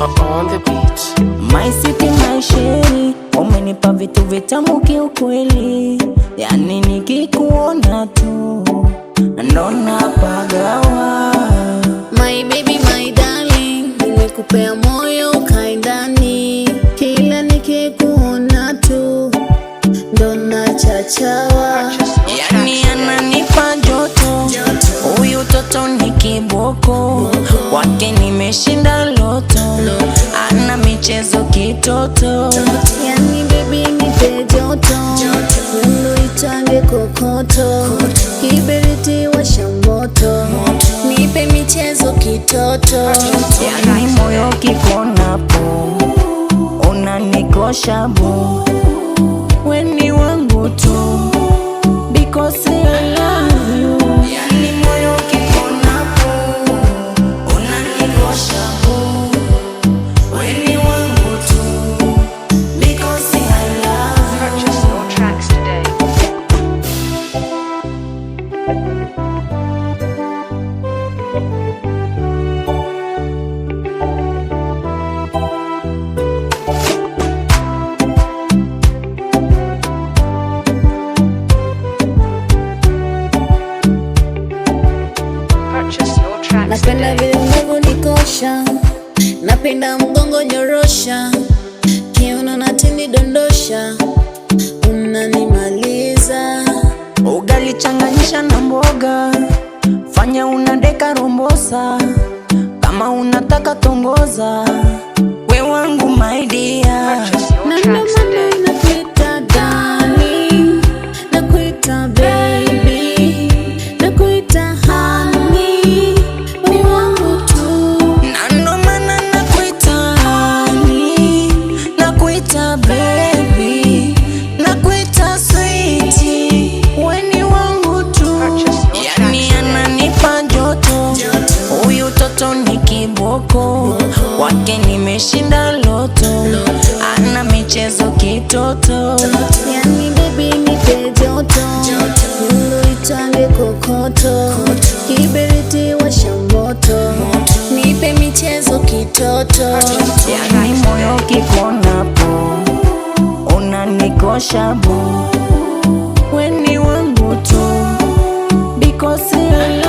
On the beat. My city, my sheri, umenipa vitu vitamu kiukweli, yani nikikuona tu ndo napagawa. My baby, my darling, nimekupea moyo ukae ndani, kila nikikuona tu ndo nachachawa. Yani ananipa joto, huyu toto ni kiboko, wake nimeshinda loto, ana michezo kitoto. Yani baby nipe joto, mundu itange kokoto, kiberiti washa moto, nipe michezo kitoto. Yani moyo kikonapo unanikosha bu, weni wangu tu because I love you. Yani moyo kikonapo unanikosha bu, weni wangu tu because I love you. Purchase your tracks today. Purchase your tracks Napenda today. vile unavyonikosha, napenda mgongo nyorosha, kiuno na tindi dondosha, unanimaliza. Ugali changanyisha na mboga, fanya unadeka rombosa, kama unataka tongoza, we wangu my dear. Purchase your Na ndo tracks maana today. nakuita darling, nakuita baby, nakuita honey, ni wangu tu. Na ndo maana nakuita honey, nakuita baby, nakuita sweetie, we ni wangu tu. Yani ananipa joto, huyu toto ni kiboko, wake nimeshinda loto, ana michezo kitoto. Yani baby nipe joto, mundu itange kokoto, kiberiti washa moto, nipe michezo kitoto. Yani moyo kikonapo unanikosha bu, weni wangu tu because I